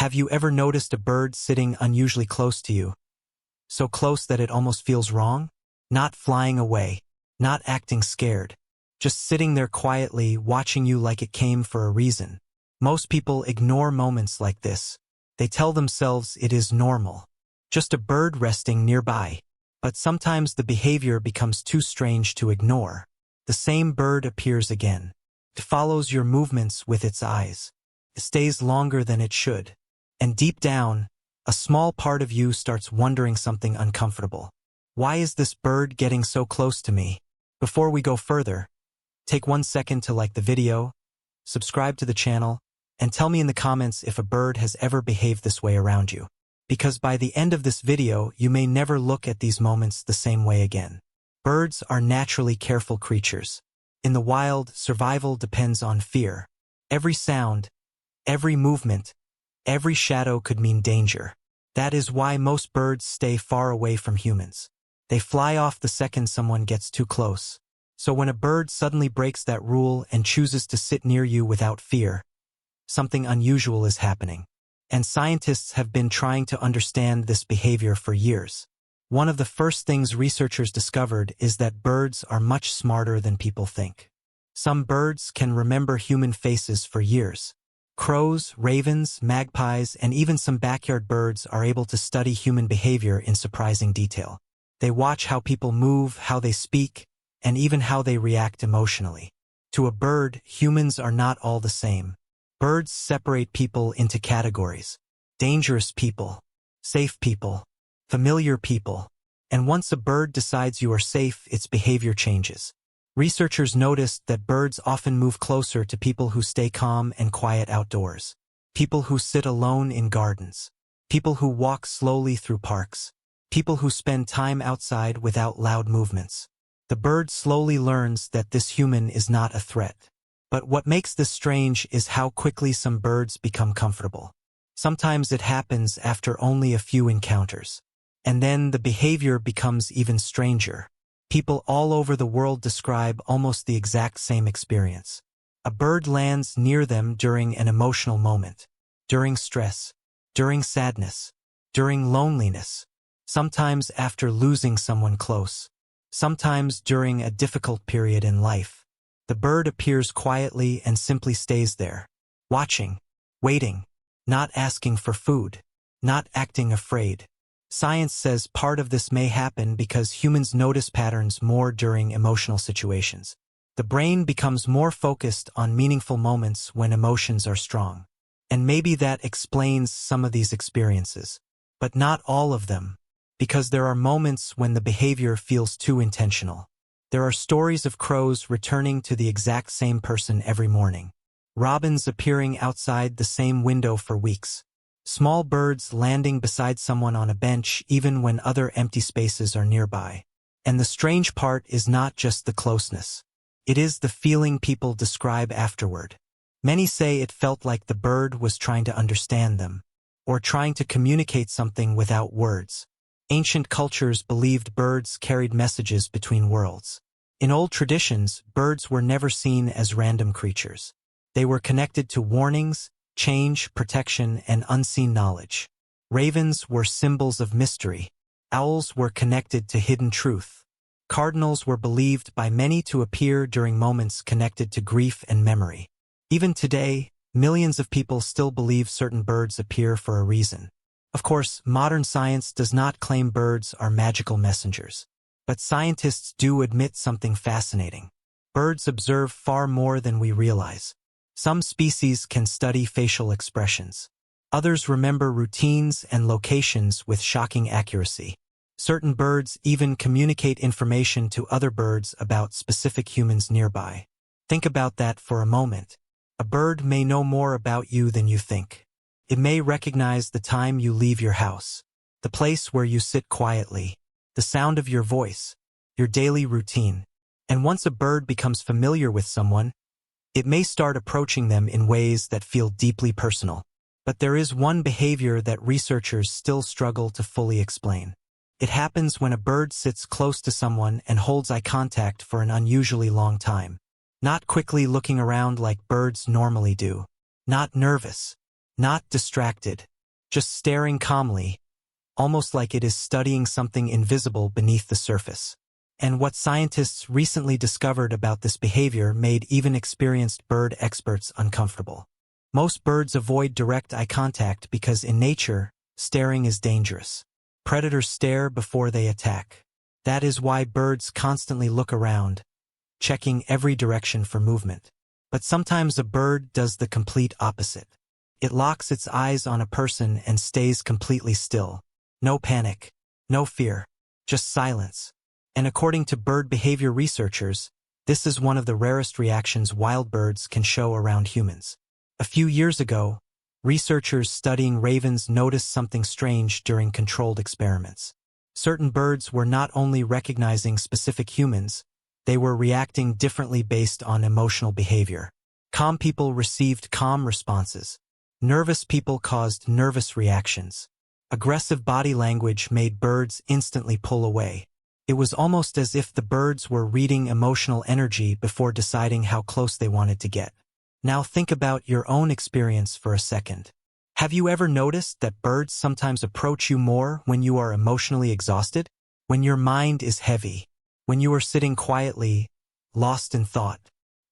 Have you ever noticed a bird sitting unusually close to you? So close that it almost feels wrong? Not flying away, not acting scared, just sitting there quietly watching you like it came for a reason. Most people ignore moments like this. They tell themselves it is normal. Just a bird resting nearby. But sometimes the behavior becomes too strange to ignore. The same bird appears again. It follows your movements with its eyes. It stays longer than it should. And deep down, a small part of you starts wondering something uncomfortable. Why is this bird getting so close to me? Before we go further, take 1 second to like the video, subscribe to the channel, and tell me in the comments if a bird has ever behaved this way around you. Because by the end of this video, you may never look at these moments the same way again. Birds are naturally careful creatures. In the wild, survival depends on fear. Every sound, every movement, every shadow could mean danger. That is why most birds stay far away from humans. They fly off the second someone gets too close. So when a bird suddenly breaks that rule and chooses to sit near you without fear, something unusual is happening. And scientists have been trying to understand this behavior for years. One of the first things researchers discovered is that birds are much smarter than people think. Some birds can remember human faces for years. Crows, ravens, magpies, and even some backyard birds are able to study human behavior in surprising detail. They watch how people move, how they speak, and even how they react emotionally. To a bird, humans are not all the same. Birds separate people into categories: dangerous people, safe people, familiar people. And once a bird decides you are safe, its behavior changes. Researchers noticed that birds often move closer to people who stay calm and quiet outdoors, people who sit alone in gardens, people who walk slowly through parks, people who spend time outside without loud movements. The bird slowly learns that this human is not a threat. But what makes this strange is how quickly some birds become comfortable. Sometimes it happens after only a few encounters. And then the behavior becomes even stranger. People all over the world describe almost the exact same experience. A bird lands near them during an emotional moment, during stress, during sadness, during loneliness, sometimes after losing someone close, sometimes during a difficult period in life. The bird appears quietly and simply stays there, watching, waiting, not asking for food, not acting afraid. Science says part of this may happen because humans notice patterns more during emotional situations. The brain becomes more focused on meaningful moments when emotions are strong. And maybe that explains some of these experiences. But not all of them, because there are moments when the behavior feels too intentional. There are stories of crows returning to the exact same person every morning. Robins appearing outside the same window for weeks. Small birds landing beside someone on a bench even when other empty spaces are nearby. And the strange part is not just the closeness. It is the feeling people describe afterward. Many say it felt like the bird was trying to understand them, or trying to communicate something without words. Ancient cultures believed birds carried messages between worlds. In old traditions, birds were never seen as random creatures. They were connected to warnings, change, protection, and unseen knowledge. Ravens were symbols of mystery. Owls were connected to hidden truth. Cardinals were believed by many to appear during moments connected to grief and memory. Even today, millions of people still believe certain birds appear for a reason. Of course, modern science does not claim birds are magical messengers. But scientists do admit something fascinating. Birds observe far more than we realize. Some species can study facial expressions. Others remember routines and locations with shocking accuracy. Certain birds even communicate information to other birds about specific humans nearby. Think about that for a moment. A bird may know more about you than you think. It may recognize the time you leave your house, the place where you sit quietly, the sound of your voice, your daily routine. And once a bird becomes familiar with someone, it may start approaching them in ways that feel deeply personal. But there is one behavior that researchers still struggle to fully explain. It happens when a bird sits close to someone and holds eye contact for an unusually long time. Not quickly looking around like birds normally do. Not nervous. Not distracted. just staring calmly, almost like it is studying something invisible beneath the surface. And what scientists recently discovered about this behavior made even experienced bird experts uncomfortable. Most birds avoid direct eye contact because in nature, staring is dangerous. Predators stare before they attack. That is why birds constantly look around, checking every direction for movement. But sometimes a bird does the complete opposite. It locks its eyes on a person and stays completely still. No panic, no fear, just silence. And according to bird behavior researchers, this is one of the rarest reactions wild birds can show around humans. A few years ago, researchers studying ravens noticed something strange during controlled experiments. Certain birds were not only recognizing specific humans, they were reacting differently based on emotional behavior. Calm people received calm responses. Nervous people caused nervous reactions. Aggressive body language made birds instantly pull away. It was almost as if the birds were reading emotional energy before deciding how close they wanted to get. Now think about your own experience for a second. Have you ever noticed that birds sometimes approach you more when you are emotionally exhausted? When your mind is heavy? When you are sitting quietly, lost in thought?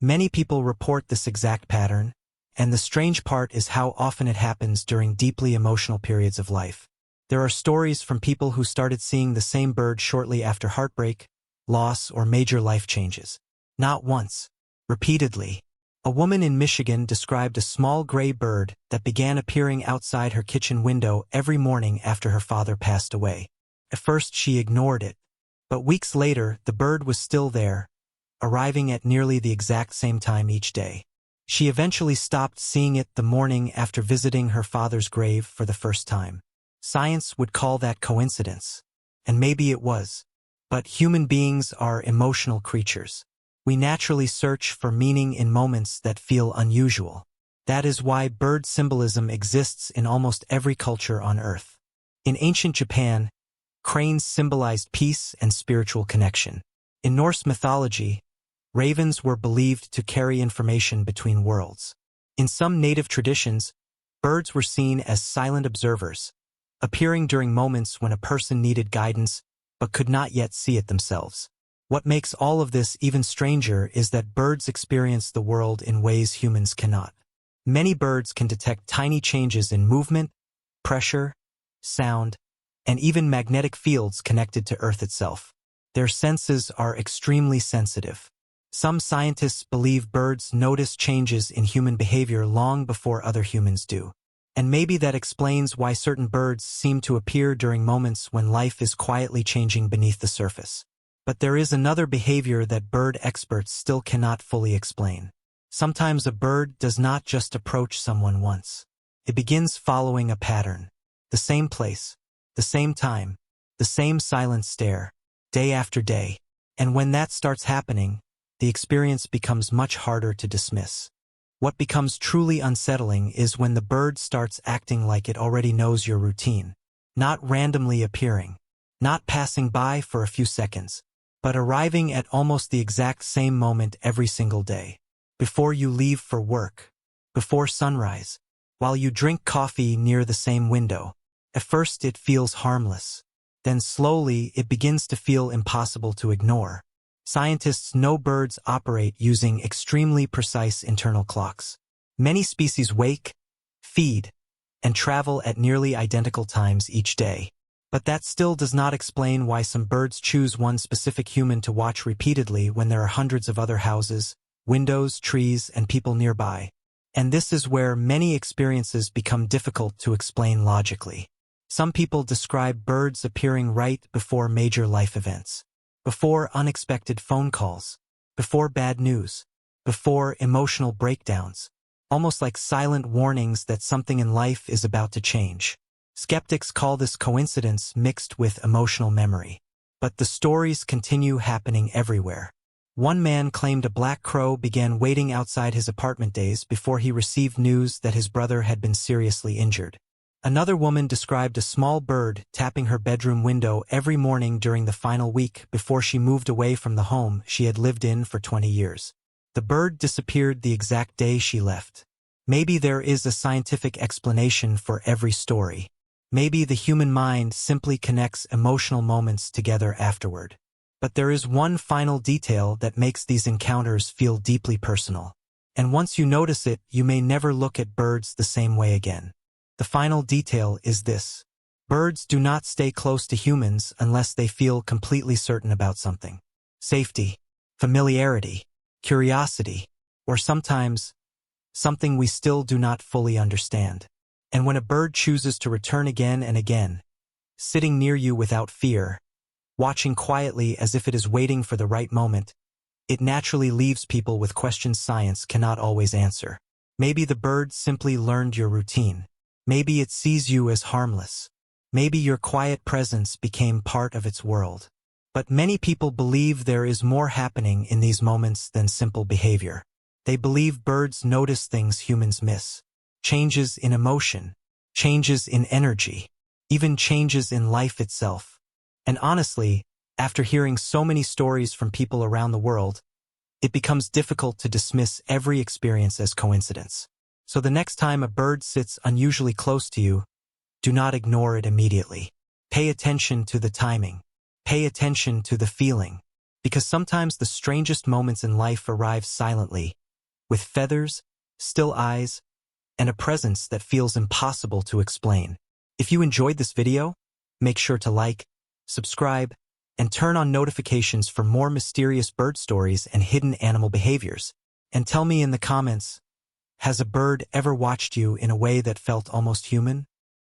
Many people report this exact pattern, and the strange part is how often it happens during deeply emotional periods of life. There are stories from people who started seeing the same bird shortly after heartbreak, loss, or major life changes. Not once, repeatedly. A woman in Michigan described a small gray bird that began appearing outside her kitchen window every morning after her father passed away. At first she ignored it, but weeks later the bird was still there, arriving at nearly the exact same time each day. She eventually stopped seeing it the morning after visiting her father's grave for the first time. Science would call that coincidence, and maybe it was. But human beings are emotional creatures. We naturally search for meaning in moments that feel unusual. That is why bird symbolism exists in almost every culture on Earth. In ancient Japan, cranes symbolized peace and spiritual connection. In Norse mythology, ravens were believed to carry information between worlds. In some native traditions, birds were seen as silent observers, appearing during moments when a person needed guidance but could not yet see it themselves. What makes all of this even stranger is that birds experience the world in ways humans cannot. Many birds can detect tiny changes in movement, pressure, sound, and even magnetic fields connected to Earth itself. Their senses are extremely sensitive. Some scientists believe birds notice changes in human behavior long before other humans do. And maybe that explains why certain birds seem to appear during moments when life is quietly changing beneath the surface. But there is another behavior that bird experts still cannot fully explain. Sometimes a bird does not just approach someone once. It begins following a pattern. The same place, the same time, the same silent stare, day after day. And when that starts happening, the experience becomes much harder to dismiss. What becomes truly unsettling is when the bird starts acting like it already knows your routine, not randomly appearing, not passing by for a few seconds, but arriving at almost the exact same moment every single day. Before you leave for work, before sunrise, while you drink coffee near the same window. At first it feels harmless. Then slowly it begins to feel impossible to ignore. Scientists know birds operate using extremely precise internal clocks. Many species wake, feed, and travel at nearly identical times each day. But that still does not explain why some birds choose one specific human to watch repeatedly when there are hundreds of other houses, windows, trees, and people nearby. And this is where many experiences become difficult to explain logically. Some people describe birds appearing right before major life events. Before unexpected phone calls, before bad news, before emotional breakdowns, almost like silent warnings that something in life is about to change. Skeptics call this coincidence mixed with emotional memory. But the stories continue happening everywhere. One man claimed a black crow began waiting outside his apartment days before he received news that his brother had been seriously injured. Another woman described a small bird tapping her bedroom window every morning during the final week before she moved away from the home she had lived in for 20 years. The bird disappeared the exact day she left. Maybe there is a scientific explanation for every story. Maybe the human mind simply connects emotional moments together afterward. But there is one final detail that makes these encounters feel deeply personal. And once you notice it, you may never look at birds the same way again. The final detail is this. Birds do not stay close to humans unless they feel completely certain about something. Safety, familiarity, curiosity, or sometimes, something we still do not fully understand. And when a bird chooses to return again and again, sitting near you without fear, watching quietly as if it is waiting for the right moment, it naturally leaves people with questions science cannot always answer. Maybe the bird simply learned your routine. Maybe it sees you as harmless. Maybe your quiet presence became part of its world. But many people believe there is more happening in these moments than simple behavior. They believe birds notice things humans miss. Changes in emotion, changes in energy, even changes in life itself. And honestly, after hearing so many stories from people around the world, it becomes difficult to dismiss every experience as coincidence. So the next time a bird sits unusually close to you, do not ignore it immediately. Pay attention to the timing. Pay attention to the feeling. Because sometimes the strangest moments in life arrive silently, with feathers, still eyes, and a presence that feels impossible to explain. If you enjoyed this video, make sure to like, subscribe, and turn on notifications for more mysterious bird stories and hidden animal behaviors. And tell me in the comments, has a bird ever watched you in a way that felt almost human?